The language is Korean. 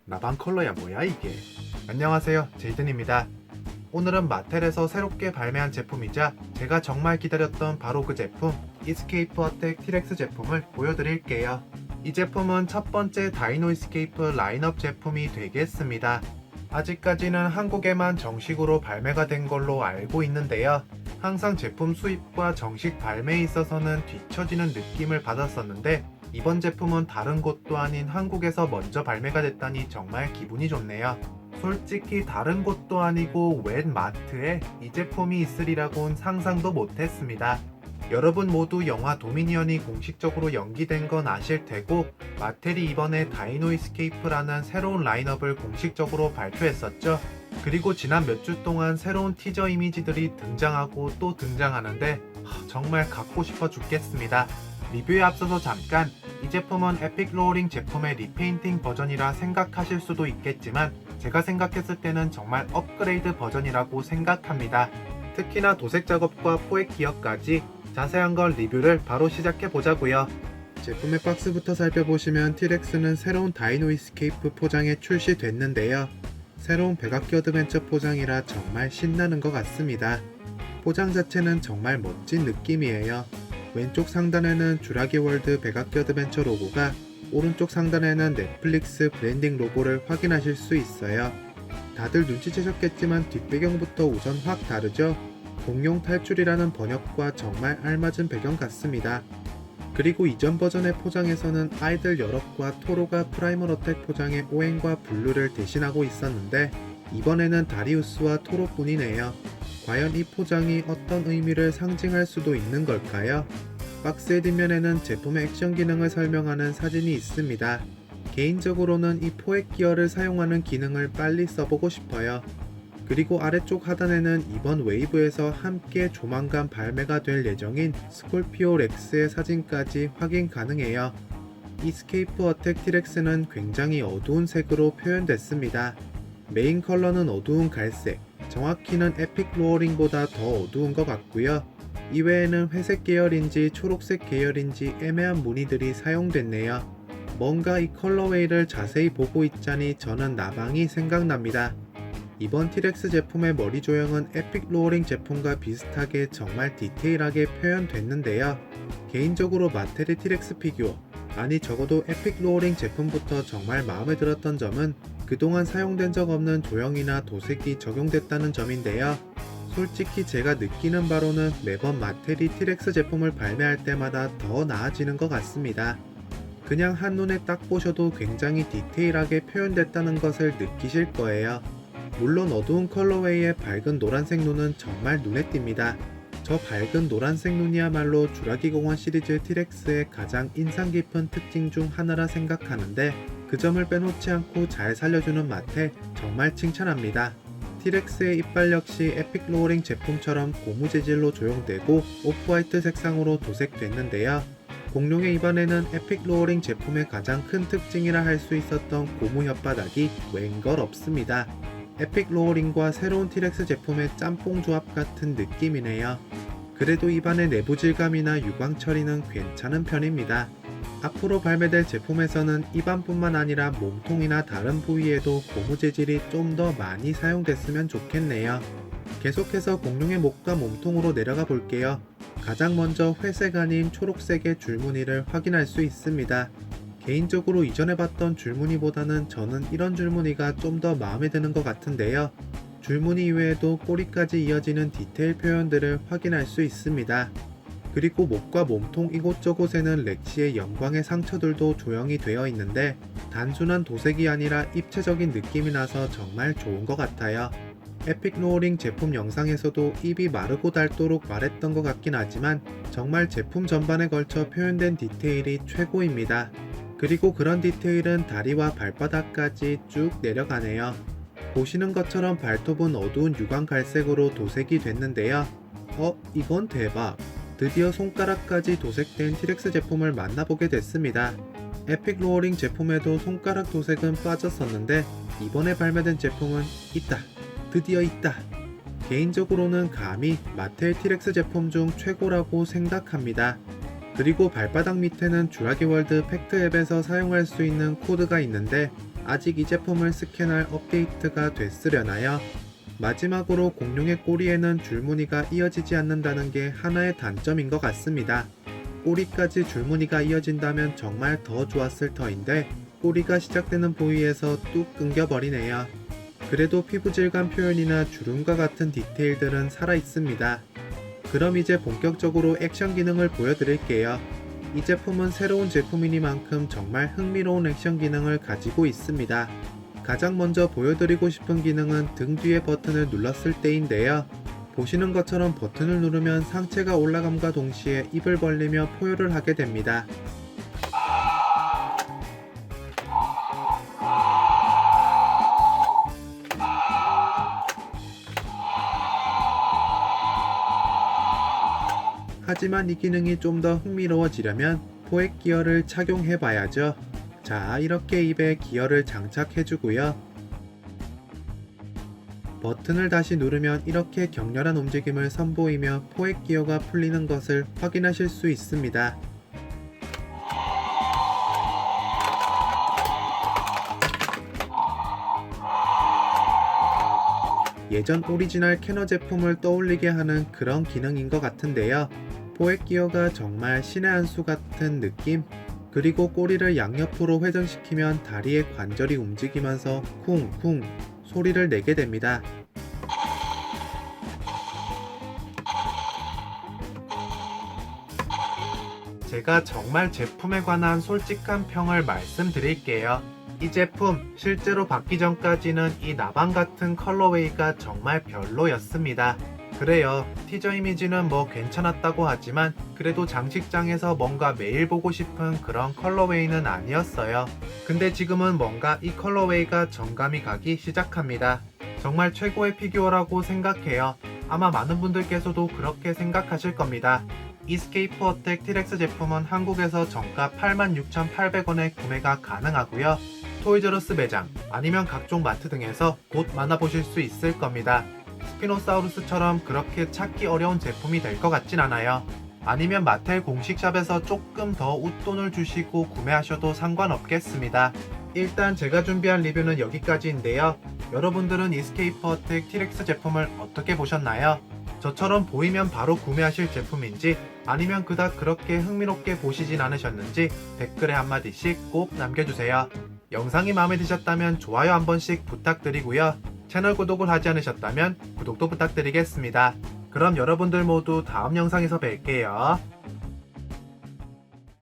라방 컬러야 뭐야 이게. 안녕하세요, 제이든입니다. 오늘은 마텔에서 새롭게 발매한 제품이자 제가 정말 기다렸던 바로 그 제품 이스케이프 어택 티렉스 제품을 보여드릴게요. 이 제품은 첫 번째 다이노 이스케이프 라인업 제품이 되겠습니다. 아직까지는 한국에만 정식으로 발매가 된 걸로 알고 있는데요. 항상 제품 수입과 정식 발매에 있어서는 뒤처지는 느낌을 받았었는데 이번 제품은 다른 곳도 아닌 한국에서 먼저 발매가 됐다니 정말 기분이 좋네요. 솔직히 다른 곳도 아니고 웬 마트에 이 제품이 있으리라곤 상상도 못했습니다. 여러분 모두 영화 도미니언이 공식적으로 연기된 건 아실 테고 마텔이 이번에 다이노 이스케이프라는 새로운 라인업을 공식적으로 발표했었죠. 그리고 지난 몇 주 동안 새로운 티저 이미지들이 등장하고 또 등장하는데 정말 갖고 싶어 죽겠습니다. 리뷰에 앞서서 잠깐, 이 제품은 에픽 로어링 제품의 리페인팅 버전이라 생각하실 수도 있겠지만 제가 생각했을 때는 정말 업그레이드 버전이라고 생각합니다. 특히나 도색 작업과 포획 기어까지 자세한 걸 리뷰를 바로 시작해 보자고요. 제품의 박스부터 살펴보시면 티렉스는 새로운 다이노 이스케이프 포장에 출시됐는데요. 새로운 백악기 어드벤처 포장이라 정말 신나는 것 같습니다. 포장 자체는 정말 멋진 느낌이에요. 왼쪽 상단에는 주라기 월드 백악기 어드벤처 로고가, 오른쪽 상단에는 넷플릭스 브랜딩 로고를 확인하실 수 있어요. 다들 눈치채셨겠지만 뒷배경부터 우선 확 다르죠? 공룡 탈출이라는 번역과 정말 알맞은 배경 같습니다. 그리고 이전 버전의 포장에서는 아이들 여럿과 토로가 프라이멀 어택 포장의 오행과 블루를 대신하고 있었는데 이번에는 다리우스와 토로뿐이네요. 과연 이 포장이 어떤 의미를 상징할 수도 있는 걸까요? 박스의 뒷면에는 제품의 액션 기능을 설명하는 사진이 있습니다. 개인적으로는 이 포획 기어를 사용하는 기능을 빨리 써보고 싶어요. 그리고 아래쪽 하단에는 이번 웨이브에서 함께 조만간 발매가 될 예정인 스콜피오 렉스의 사진까지 확인 가능해요. 이스케이프 어택 티렉스는 굉장히 어두운 색으로 표현됐습니다. 메인 컬러는 어두운 갈색, 정확히는 에픽 로어링보다 더 어두운 것 같고요. 이외에는 회색 계열인지 초록색 계열인지 애매한 무늬들이 사용됐네요. 뭔가 이 컬러웨이를 자세히 보고 있자니 저는 나방이 생각납니다. 이번 티렉스 제품의 머리 조형은 에픽 로어링 제품과 비슷하게 정말 디테일하게 표현됐는데요. 개인적으로 마텔의 티렉스 피규어, 아니 적어도 에픽 로어링 제품부터 정말 마음에 들었던 점은 그동안 사용된 적 없는 조형이나 도색이 적용됐다는 점인데요. 솔직히 제가 느끼는 바로는 매번 마텔이 티렉스 제품을 발매할 때마다 더 나아지는 것 같습니다. 그냥 한눈에 딱 보셔도 굉장히 디테일하게 표현됐다는 것을 느끼실 거예요. 물론 어두운 컬러웨이의 밝은 노란색 눈은 정말 눈에 띕니다. 저 밝은 노란색 눈이야말로 주라기 공원 시리즈 티렉스의 가장 인상 깊은 특징 중 하나라 생각하는데 그 점을 빼놓지 않고 잘 살려주는 마텔 정말 칭찬합니다. 티렉스의 이빨 역시 에픽 로어링 제품처럼 고무 재질로 조형되고 오프화이트 색상으로 도색됐는데요. 공룡의 입안에는 에픽 로어링 제품의 가장 큰 특징이라 할 수 있었던 고무 혓바닥이 웬걸 없습니다. 에픽 로어링과 새로운 티렉스 제품의 짬뽕 조합 같은 느낌이네요. 그래도 입안의 내부 질감이나 유광 처리는 괜찮은 편입니다. 앞으로 발매될 제품에서는 입안뿐만 아니라 몸통이나 다른 부위에도 고무 재질이 좀 더 많이 사용됐으면 좋겠네요. 계속해서 공룡의 목과 몸통으로 내려가 볼게요. 가장 먼저 회색 아닌 초록색의 줄무늬를 확인할 수 있습니다. 개인적으로 이전에 봤던 줄무늬보다는 저는 이런 줄무늬가 좀 더 마음에 드는 것 같은데요. 줄무늬 이외에도 꼬리까지 이어지는 디테일 표현들을 확인할 수 있습니다. 그리고 목과 몸통 이곳저곳에는 렉시의 영광의 상처들도 조형이 되어 있는데 단순한 도색이 아니라 입체적인 느낌이 나서 정말 좋은 것 같아요. 에픽 로어링 제품 영상에서도 입이 마르고 닳도록 말했던 것 같긴 하지만 정말 제품 전반에 걸쳐 표현된 디테일이 최고입니다. 그리고 그런 디테일은 다리와 발바닥까지 쭉 내려가네요. 보시는 것처럼 발톱은 어두운 유광 갈색으로 도색이 됐는데요. 이건 대박! 드디어 손가락까지 도색된 티렉스 제품을 만나보게 됐습니다. 에픽 로어링 제품에도 손가락 도색은 빠졌었는데 이번에 발매된 제품은 있다! 드디어 있다! 개인적으로는 감히 마텔 티렉스 제품 중 최고라고 생각합니다. 그리고 발바닥 밑에는 주라기 월드 팩트 앱에서 사용할 수 있는 코드가 있는데 아직 이 제품을 스캔할 업데이트가 됐으려나요? 마지막으로 공룡의 꼬리에는 줄무늬가 이어지지 않는다는 게 하나의 단점인 것 같습니다. 꼬리까지 줄무늬가 이어진다면 정말 더 좋았을 터인데 꼬리가 시작되는 부위에서 뚝 끊겨버리네요. 그래도 피부 질감 표현이나 주름과 같은 디테일들은 살아있습니다. 그럼 이제 본격적으로 액션 기능을 보여드릴게요. 이 제품은 새로운 제품이니만큼 정말 흥미로운 액션 기능을 가지고 있습니다. 가장 먼저 보여드리고 싶은 기능은 등 뒤에 버튼을 눌렀을 때인데요. 보시는 것처럼 버튼을 누르면 상체가 올라감과 동시에 입을 벌리며 포효를 하게 됩니다. 하지만 이 기능이 좀 더 흥미로워지려면 포획 기어를 착용해 봐야죠. 자, 이렇게 입에 기어를 장착해 주고요. 버튼을 다시 누르면 이렇게 격렬한 움직임을 선보이며 포획 기어가 풀리는 것을 확인하실 수 있습니다. 예전 오리지널 캐너 제품을 떠올리게 하는 그런 기능인 것 같은데요. 포획 기어가 정말 신의 한 수 같은 느낌? 그리고 꼬리를 양옆으로 회전시키면 다리의 관절이 움직이면서 쿵쿵 소리를 내게 됩니다. 제가 정말 제품에 관한 솔직한 평을 말씀드릴게요. 이 제품 실제로 받기 전까지는 이 나방 같은 컬러웨이가 정말 별로였습니다. 그래요, 티저 이미지는 뭐 괜찮았다고 하지만 그래도 장식장에서 뭔가 매일 보고 싶은 그런 컬러웨이는 아니었어요. 근데 지금은 뭔가 이 컬러웨이가 정감이 가기 시작합니다. 정말 최고의 피규어라고 생각해요. 아마 많은 분들께서도 그렇게 생각하실 겁니다. 이스케이프 어택 티렉스 제품은 한국에서 정가 86,800원에 구매가 가능하고요. 토이저러스 매장 아니면 각종 마트 등에서 곧 만나보실 수 있을 겁니다. 스피노사우루스처럼 그렇게 찾기 어려운 제품이 될 것 같진 않아요. 아니면 마텔 공식 샵에서 조금 더 웃돈을 주시고 구매하셔도 상관없겠습니다. 일단 제가 준비한 리뷰는 여기까지인데요. 여러분들은 이스케이프 어택 티렉스 제품을 어떻게 보셨나요? 저처럼 보이면 바로 구매하실 제품인지 아니면 그닥 그렇게 흥미롭게 보시진 않으셨는지 댓글에 한마디씩 꼭 남겨주세요. 영상이 마음에 드셨다면 좋아요 한 번씩 부탁드리고요. 채널 구독을 하지 않으셨다면 구독도 부탁드리겠습니다. 그럼 여러분들 모두 다음 영상에서 뵐게요.